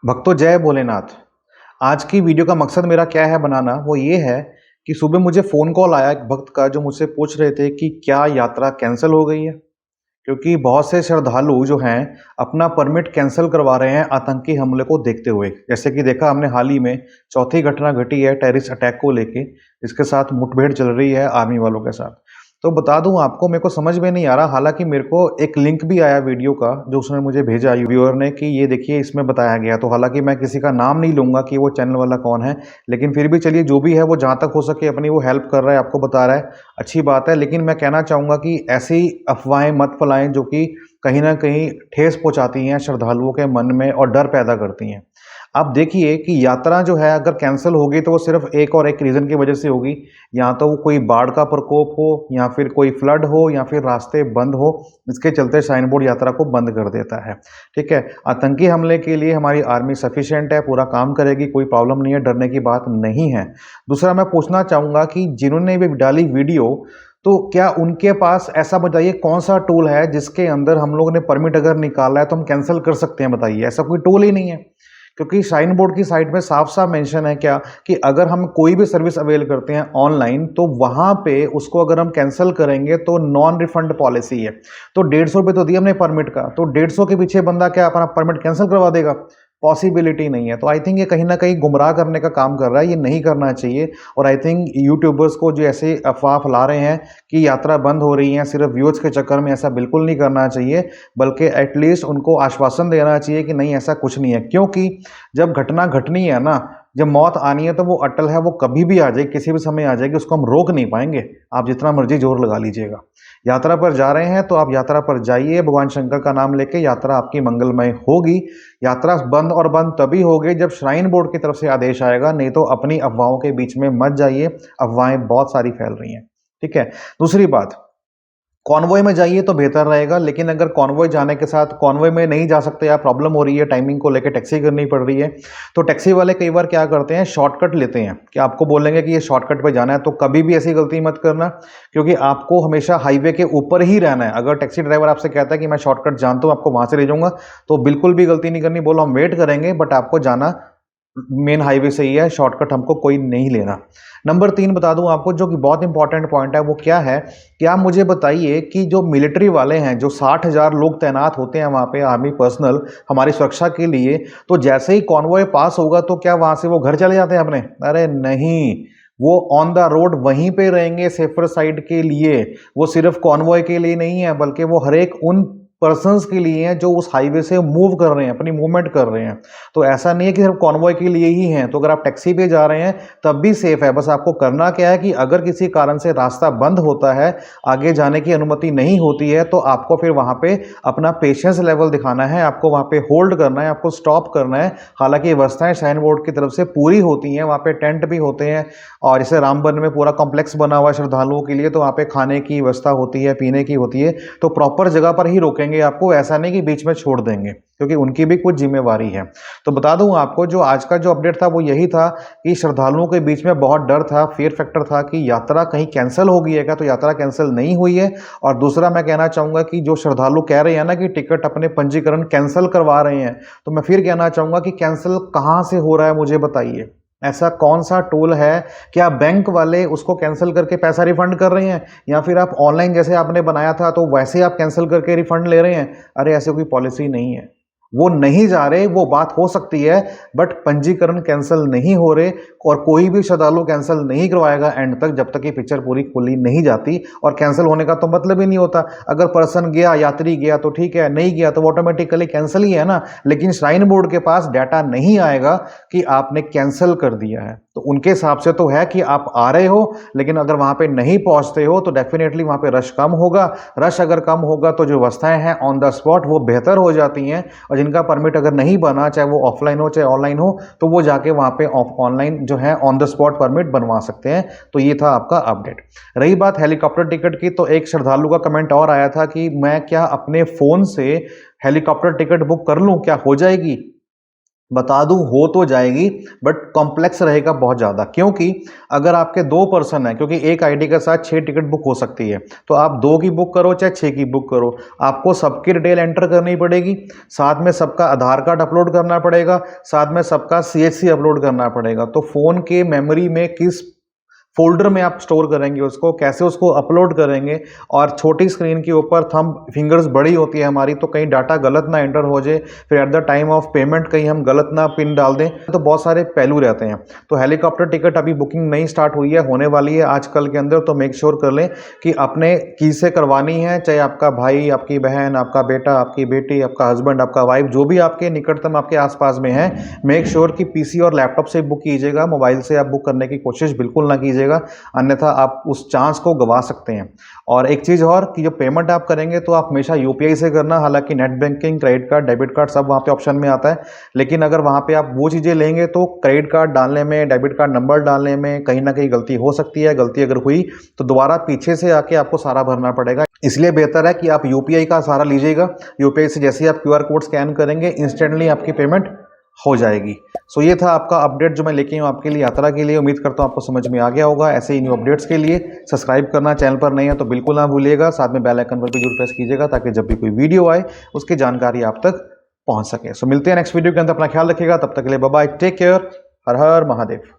भक्तों जय भोलेनाथ। आज की वीडियो का मकसद मेरा क्या है बनाना, वो ये है कि सुबह मुझे फ़ोन कॉल आया एक भक्त का जो मुझसे पूछ रहे थे कि क्या यात्रा कैंसिल हो गई है। क्योंकि बहुत से श्रद्धालु जो हैं अपना परमिट कैंसिल करवा रहे हैं आतंकी हमले को देखते हुए। जैसे कि देखा हमने हाल ही में चौथी घटना घटी है टेररिस्ट अटैक को लेके, इसके साथ मुठभेड़ चल रही है आर्मी वालों के साथ। तो बता दूं आपको, मेरे को समझ में नहीं आ रहा, हालांकि मेरे को एक लिंक भी आया वीडियो का जो उसने मुझे भेजा व्यूअर ने कि ये देखिए इसमें बताया गया। तो हालांकि मैं किसी का नाम नहीं लूंगा कि वो चैनल वाला कौन है, लेकिन फिर भी चलिए जो भी है वो जहाँ तक हो सके अपनी वो हेल्प कर रहा है, आपको बता रहा है, अच्छी बात है। लेकिन मैं कहना चाहूँगा कि ऐसी अफवाहें मत फैलाएं जो कि कहीं ना कहीं ठेस पहुंचाती हैं श्रद्धालुओं के मन में और डर पैदा करती हैं। आप देखिए कि यात्रा जो है अगर कैंसिल होगी तो वो सिर्फ एक और एक रीज़न की वजह से होगी। या तो वो कोई बाढ़ का प्रकोप हो, या फिर कोई फ्लड हो, या फिर रास्ते बंद हो, इसके चलते श्राइन बोर्ड यात्रा को बंद कर देता है। ठीक है, आतंकी हमले के लिए हमारी आर्मी सफिशिएंट है, पूरा काम करेगी, कोई प्रॉब्लम नहीं है, डरने की बात नहीं है। दूसरा मैं पूछना चाहूँगा कि जिन्होंने भी डाली वीडियो, तो क्या उनके पास ऐसा बताइए कौन सा टूल है जिसके अंदर हम लोग ने परमिट अगर निकाला है तो हम कैंसिल कर सकते हैं? बताइए, ऐसा कोई टूल ही नहीं है। क्योंकि श्राइन बोर्ड की साइट में साफ साफ मेंशन है क्या कि अगर हम कोई भी सर्विस अवेल करते हैं ऑनलाइन तो वहां पे उसको अगर हम कैंसिल करेंगे तो नॉन रिफंड पॉलिसी है। तो 150 रुपये तो दिए हमने परमिट का, तो 150 के पीछे बंदा क्या अपना परमिट कैंसिल करवा देगा? पॉसिबिलिटी नहीं है। तो आई थिंक ये कहीं ना कहीं गुमराह करने का काम कर रहा है, ये नहीं करना चाहिए। और आई थिंक यूट्यूबर्स को जो ऐसे अफवाह फैला रहे हैं कि यात्रा बंद हो रही है सिर्फ व्यूज के चक्कर में, ऐसा बिल्कुल नहीं करना चाहिए, बल्कि एटलीस्ट उनको आश्वासन देना चाहिए कि नहीं ऐसा कुछ नहीं है। क्योंकि जब घटना घटनी है ना, जब मौत आनी है तो वो अटल है, वो कभी भी आ जाएगी, किसी भी समय आ जाएगी, उसको हम रोक नहीं पाएंगे, आप जितना मर्जी जोर लगा लीजिएगा। यात्रा पर जा रहे हैं तो आप यात्रा पर जाइए, भगवान शंकर का नाम लेके, यात्रा आपकी मंगलमय होगी। यात्रा बंद और बंद तभी होगी जब श्राइन बोर्ड की तरफ से आदेश आएगा, नहीं तो अपनी अफवाहों के बीच में मत जाइए, अफवाहें बहुत सारी फैल रही हैं। ठीक है, दूसरी बात, कॉन्वॉय में जाइए तो बेहतर रहेगा। लेकिन अगर कॉन्वॉय जाने के साथ कॉन्वॉय में नहीं जा सकते, या प्रॉब्लम हो रही है, टाइमिंग को लेकर टैक्सी करनी पड़ रही है, तो टैक्सी वाले कई बार क्या करते हैं, शॉर्टकट लेते हैं कि आपको बोलेंगे कि ये शॉर्टकट पे जाना है। तो कभी भी ऐसी गलती मत करना, क्योंकि आपको हमेशा हाईवे के ऊपर ही रहना है। अगर टैक्सी ड्राइवर आपसे कहता है कि मैं शॉर्टकट जानता हूँ, आपको वहां से ले जाऊंगा, तो बिल्कुल भी गलती नहीं करनी, बोलो हम वेट करेंगे, बट आपको जाना मेन हाईवे से ही है, शॉर्टकट हमको कोई नहीं लेना। नंबर 3 बता दूं आपको, जो कि बहुत इंपॉर्टेंट पॉइंट है, वो क्या है कि आप मुझे बताइए कि जो मिलिट्री वाले हैं, जो 60,000 लोग तैनात होते हैं वहां पे, आर्मी पर्सनल हमारी सुरक्षा के लिए, तो जैसे ही कॉन्वॉय पास होगा तो क्या वहां से वो घर चले जाते हैं अपने? अरे नहीं, वो ऑन द रोड वहीं पे रहेंगे सेफर साइड के लिए। वो सिर्फ कॉन्वॉय के लिए नहीं है, बल्कि वो हर एक उन पर्सन्स के लिए हैं जो उस हाईवे से मूव कर रहे हैं, अपनी मूवमेंट कर रहे हैं। तो ऐसा नहीं है कि सिर्फ कॉन्वॉय के लिए ही हैं। तो अगर आप टैक्सी पे जा रहे हैं तब भी सेफ है। बस आपको करना क्या है कि अगर किसी कारण से रास्ता बंद होता है, आगे जाने की अनुमति नहीं होती है, तो आपको फिर वहां पे अपना पेशेंस लेवल दिखाना है, आपको वहां पे होल्ड करना है, आपको स्टॉप करना है। हालांकि व्यवस्थाएं श्राइन बोर्ड की तरफ से पूरी होती हैं, वहां पे टेंट भी होते हैं, और जैसे रामबन में पूरा कॉम्प्लेक्स बना हुआ है श्रद्धालुओं के लिए, तो वहां पे खाने की व्यवस्था होती है, पीने की होती है। तो प्रॉपर जगह पर ही रोकेंगे आपको, ऐसा नहीं कि बीच में छोड़ देंगे, क्योंकि उनकी भी कुछ जिम्मेवारी है। तो बता दूं आपको, जो आज का जो अपडेट था वो यही था कि श्रद्धालुओं के बीच में बहुत डर था, फियर फैक्टर था कि यात्रा कहीं कैंसिल हो गई है क्या। तो यात्रा कैंसिल नहीं हुई है। और दूसरा मैं कहना चाहूंगा कि जो श्रद्धालु कह रहे हैं ना कि टिकट अपने पंजीकरण कैंसिल करवा रहे हैं, तो मैं फिर कहना चाहूंगा कि कैंसिल कहां से हो रहा है, मुझे बताइए। ऐसा कौन सा टूल है? क्या बैंक वाले उसको कैंसिल करके पैसा रिफंड कर रहे हैं, या फिर आप ऑनलाइन जैसे आपने बनाया था तो वैसे आप कैंसिल करके रिफंड ले रहे हैं? अरे ऐसे कोई पॉलिसी नहीं है, वो नहीं जा रहे, वो बात हो सकती है, बट पंजीकरण कैंसिल नहीं हो रहे। और कोई भी श्रद्धालु कैंसिल नहीं करवाएगा एंड तक, जब तक ये पिक्चर पूरी खुली नहीं जाती। और कैंसिल होने का तो मतलब ही नहीं होता, अगर पर्सन गया, यात्री गया तो ठीक है, नहीं गया तो ऑटोमेटिकली कैंसिल ही है ना। लेकिन श्राइन बोर्ड के पास डाटा नहीं आएगा कि आपने कैंसिल कर दिया है। तो उनके हिसाब से तो है कि आप आ रहे हो, लेकिन अगर वहां पे नहीं पहुंचते हो तो डेफिनेटली वहां पे रश कम होगा। रश अगर कम होगा तो जो व्यवस्थाएं हैं ऑन द स्पॉट वो बेहतर हो जाती हैं। और जिनका परमिट अगर नहीं बना, चाहे वो ऑफलाइन हो चाहे ऑनलाइन हो, तो वो जाके वहां पे ऑनलाइन जो है ऑन द स्पॉट परमिट बनवा सकते हैं। तो ये था आपका अपडेट। रही बात हेलीकॉप्टर टिकट की, तो एक श्रद्धालु का कमेंट और आया था कि मैं क्या अपने फोन से हेलीकॉप्टर टिकट बुक कर लूं, क्या हो जाएगी? बता दूं हो तो जाएगी, बट कॉम्प्लेक्स रहेगा बहुत ज़्यादा। क्योंकि अगर आपके 2 पर्सन हैं, क्योंकि एक आईडी के साथ 6 टिकट बुक हो सकती है, तो आप 2 की बुक करो चाहे 6 की बुक करो, आपको सबकी डिटेल एंटर करनी पड़ेगी, साथ में सबका आधार कार्ड अपलोड करना पड़ेगा, साथ में सबका CHC अपलोड करना पड़ेगा। तो फ़ोन के मेमोरी में किस फोल्डर में आप स्टोर करेंगे उसको, कैसे उसको अपलोड करेंगे, और छोटी स्क्रीन के ऊपर थंब फिंगर्स बड़ी होती है हमारी, तो कहीं डाटा गलत ना एंटर हो जाए, फिर at the time of payment कहीं हम गलत ना पिन डाल दें, तो बहुत सारे पहलू रहते हैं। तो हेलीकॉप्टर टिकट अभी बुकिंग नहीं स्टार्ट हुई है, होने वाली है आजकल के अंदर, तो मेक श्योर कर लें कि अपने की से करवानी है, चाहे आपका भाई, आपकी बहन, आपका बेटा, आपकी बेटी, आपका हस्बैंड, आपका वाइफ, जो भी आपके निकटतम आपके आसपास में है, मेक श्योर कि PC और लैपटॉप से बुक कीजिएगा, मोबाइल से आप बुक करने की कोशिश बिल्कुल ना कीजिएगा, अन्यथा आप उस चांस को गवा सकते हैं। और एक चीज़ और कि जो पेमेंट आप करेंगे तो आप हमेशा UPI से करना, हालांकि net banking, credit card, debit card सब वहाँ पे ऑप्शन में आता है, लेकिन अगर वहाँ पे आप वो चीज़ें लेंगे तो क्रेडिट कार्ड डालने में, डेबिट कार्ड नंबर डालने में कहीं ना कहीं गलती हो सकती है। गलती अगर हुई तो दोबारा पीछे से आके आपको सारा भरना पड़ेगा। इसलिए बेहतर है कि आप UPI का सहारा लीजिएगा। UPI से जैसे ही आप QR कोड स्कैन करेंगे, इंस्टेंटली आपकी पेमेंट हो जाएगी। सो ये था आपका अपडेट जो मैं लेके आया हूँ आपके लिए यात्रा के लिए। उम्मीद करता हूँ आपको समझ में आ गया होगा। ऐसे ही न्यू अपडेट्स के लिए सब्सक्राइब करना चैनल पर नहीं है तो बिल्कुल ना भूलिएगा, साथ में बेल आइकन पर भी जरूर प्रेस कीजिएगा ताकि जब भी कोई वीडियो आए उसकी जानकारी आप तक पहुंच सके। सो मिलते हैं नेक्स्ट वीडियो के अंदर, अपना ख्याल रखिएगा, तब तक के लिए बाय बाय, टेक केयर, हर हर महादेव।